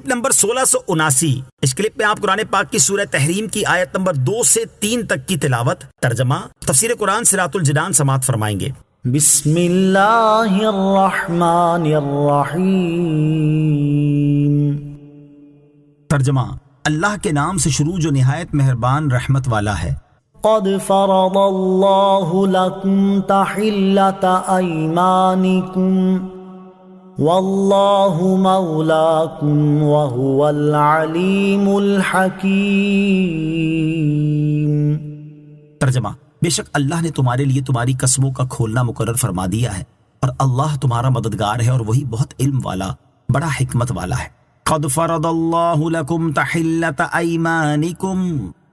Clip number 1679۔ اس clip میں آپ قرآن پاک کی سورہ تحریم کی آیت نمبر 2 سے 3 تک کی تلاوت، ترجمہ، تفسیر قرآن صراط الجنان سماعت فرمائیں گے۔ بسم اللہ الرحمن الرحیم۔ ترجمہ، اللہ کے نام سے شروع جو نہایت مہربان رحمت والا ہے۔ قد فرض اللہ لکم تحلۃ ایمانکم واللہ مولاکم وہو العلیم الحکیم۔ ترجمہ، بے شک اللہ نے تمہارے لیے تمہاری قسموں کا کھولنا مقرر فرما دیا ہے، اور اللہ تمہارا مددگار ہے اور وہی بہت علم والا، بڑا حکمت والا ہے۔ قد فرض اللہ لکم تحلۃ ایمانکم،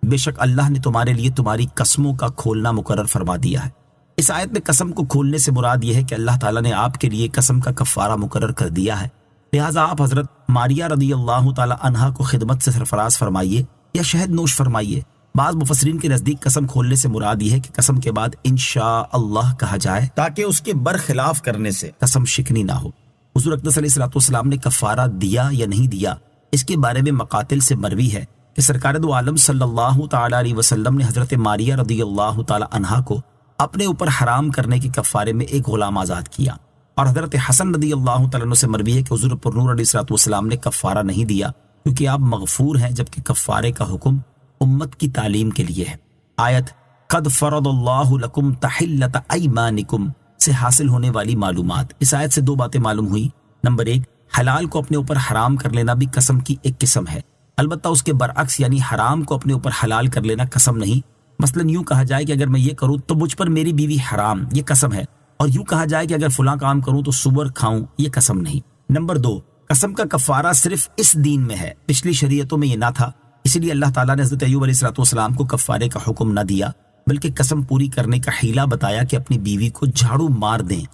بے شک اللہ نے تمہارے لیے تمہاری قسموں کا کھولنا مقرر فرما دیا ہے۔ اس آیت میں قسم کو کھولنے سے مراد یہ ہے کہ اللہ تعالیٰ نے آپ کے لیے قسم کا کفارہ مقرر کر دیا ہے، لہٰذا آپ حضرت ماریہ رضی اللہ تعالی عنہا کو خدمت سے سرفراز فرمائیے یا شہد نوش فرمائیے۔ بعض مفسرین کے نزدیک قسم کھولنے سے مراد یہ ہے کہ قسم کے بعد انشاءاللہ کہا جائے تاکہ اس کے برخلاف کرنے سے قسم شکنی نہ ہو۔ حضور اقدس علیہ الصلوۃ والسلام نے کفارہ دیا یا نہیں دیا، اس کے بارے میں مقاتل سے مروی ہے کہ سرکار دو عالم صلی اللہ تعالی علیہ وسلم نے حضرت ماریہ رضی اللہ تعالی عنہا کو اپنے اوپر حرام کرنے کے کفارے میں ایک غلام آزاد کیا، اور حضرت حسن رضی اللہ تعالیٰ عنہ سے مروی ہے کہ حضور پر نور علیہ الصلوۃ والسلام نے کفارہ نہیں دیا کیونکہ آپ مغفور ہیں، جبکہ کفارے کا حکم امت کی تعلیم کے لیے ہے۔ آیت قد فرض اللہ لکم تحلۃ ایمانکم سے حاصل ہونے والی معلومات۔ اس آیت سے 2 باتیں معلوم ہوئی۔ نمبر 1، حلال کو اپنے اوپر حرام کر لینا بھی قسم کی ایک قسم ہے، البتہ اس کے برعکس، یعنی حرام کو اپنے اوپر حلال کر لینا قسم نہیں۔ مثلا یوں کہا جائے کہ اگر میں یہ کروں تو مجھ پر میری بیوی حرام، یہ قسم ہے، اور یوں کہا جائے کہ اگر فلاں کام کروں تو سور کھاؤں، یہ قسم نہیں۔ نمبر 2، قسم کا کفارہ صرف اس دین میں ہے، پچھلی شریعتوں میں یہ نہ تھا، اسی لیے اللہ تعالیٰ نے حضرت ایوب علیہ الصلوۃ والسلام کو کفارے کا حکم نہ دیا، بلکہ قسم پوری کرنے کا حیلہ بتایا کہ اپنی بیوی کو جھاڑو مار دیں۔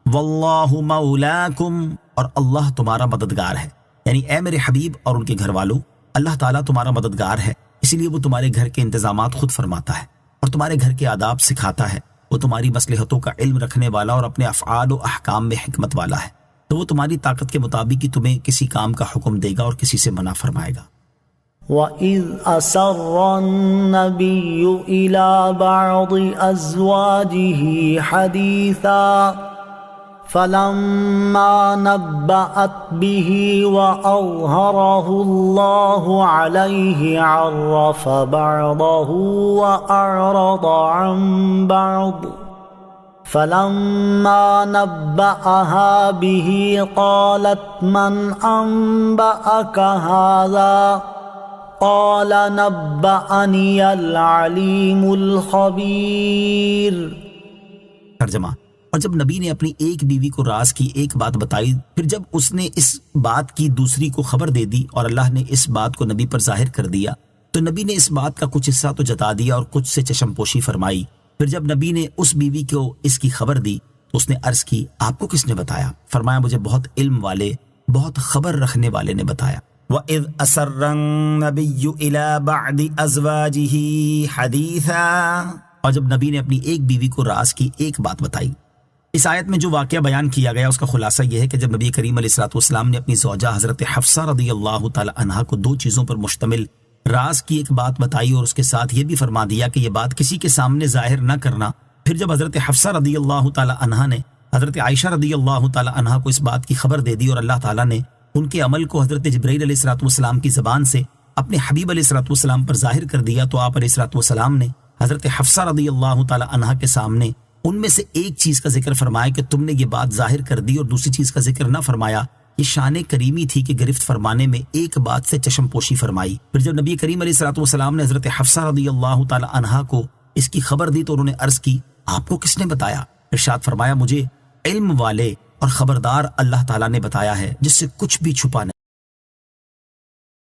واللہ مولاکم، اور اللہ تمہارا مددگار ہے، یعنی اے میرے حبیب اور ان کے گھر والوں، اللہ تعالیٰ تمہارا مددگار ہے، اسی لیے وہ تمہارے گھر کے انتظامات خود فرماتا ہے اور تمہارے گھر کے آداب سکھاتا ہے۔ وہ تمہاری مصلحتوں کا علم رکھنے والا اور اپنے افعال و احکام میں حکمت والا ہے، تو وہ تمہاری طاقت کے مطابق ہی تمہیں کسی کام کا حکم دے گا اور کسی سے منع فرمائے گا۔ وَإِذْ أَسَرَّ النَّبِيُّ إِلَى بَعْضِ أَزْوَاجِهِ حَدِيثًا فَلَمَّا نَبَّأَتْ بِهِ وَأَظْهَرَهُ اللَّهُ عَلَيْهِ عَرَّفَ بَعْضَهُ وَأَعْرَضَ عَنْ بَعْضٍ فَلَمَّا نَبَّأَهَا بِهِ قَالَتْ مَنْ أَنْبَأَكَ هَذَا قال نبأني العليم الخبير۔ ترجمہ، اور جب نبی نے اپنی ایک بیوی کو راز کی ایک بات بتائی، پھر جب اس نے اس بات کی دوسری کو خبر دے دی اور اللہ نے اس بات کو نبی پر ظاہر کر دیا، تو نبی نے اس بات کا کچھ حصہ تو جتا دیا اور کچھ سے چشم پوشی فرمائی۔ پھر جب نبی نے اس بیوی کو اس کی خبر دی تو اس نے عرض کی، آپ کو کس نے بتایا؟ فرمایا، مجھے بہت علم والے، بہت خبر رکھنے والے نے بتایا۔ وَإِذْ أَسَرَّ النَّبِيُّ إِلَى بَعْضِ أَزْوَاجِهِ حَدِيثًا، اور جب نبی نے اپنی ایک بیوی کو راز کی ایک بات بتائی۔ اس آیت میں جو واقعہ بیان کیا گیا اس کا خلاصہ یہ ہے کہ جب نبی کریم علیہ الصلوۃ والسلام نے اپنی زوجہ حضرت حفصہ رضی اللہ تعالی عنہا کو 2 چیزوں پر مشتمل راز کی ایک بات بتائی اور اس کے ساتھ یہ بھی فرما دیا کہ یہ بات کسی کے سامنے ظاہر نہ کرنا، پھر جب حضرت حفصہ رضی اللہ تعالی عنہا نے حضرت عائشہ رضی اللہ تعالی عنہا کو اس بات کی خبر دے دی اور اللہ تعالیٰ نے ان کے عمل کو حضرت جبرائیل علیہ الصلوۃ والسلام کی زبان سے اپنے حبیب علیہ الصلوۃ والسلام پر ظاہر کر دیا، تو آپ علیہ الصلوۃ والسلام نے حضرت حفصہ رضی اللہ تعالی عنہا کے سامنے ان میں سے ایک چیز کا ذکر فرمایا کہ تم نے یہ بات ظاہر کر دی اور دوسری چیز کا ذکر نہ فرمایا۔ یہ شان کریمی تھی کہ گرفت فرمانے میں ایک بات سے چشم پوشی فرمائی۔ پھر جب نبی کریم علیہ الصلوۃ والسلام نے حضرت حفصہ رضی اللہ تعالی عنہا کو اس کی خبر دی تو انہوں نے عرض کی، آپ کو کس نے بتایا؟ ارشاد فرمایا، مجھے علم والے اور خبردار اللہ تعالیٰ نے بتایا ہے جس سے کچھ بھی چھپا نہیں۔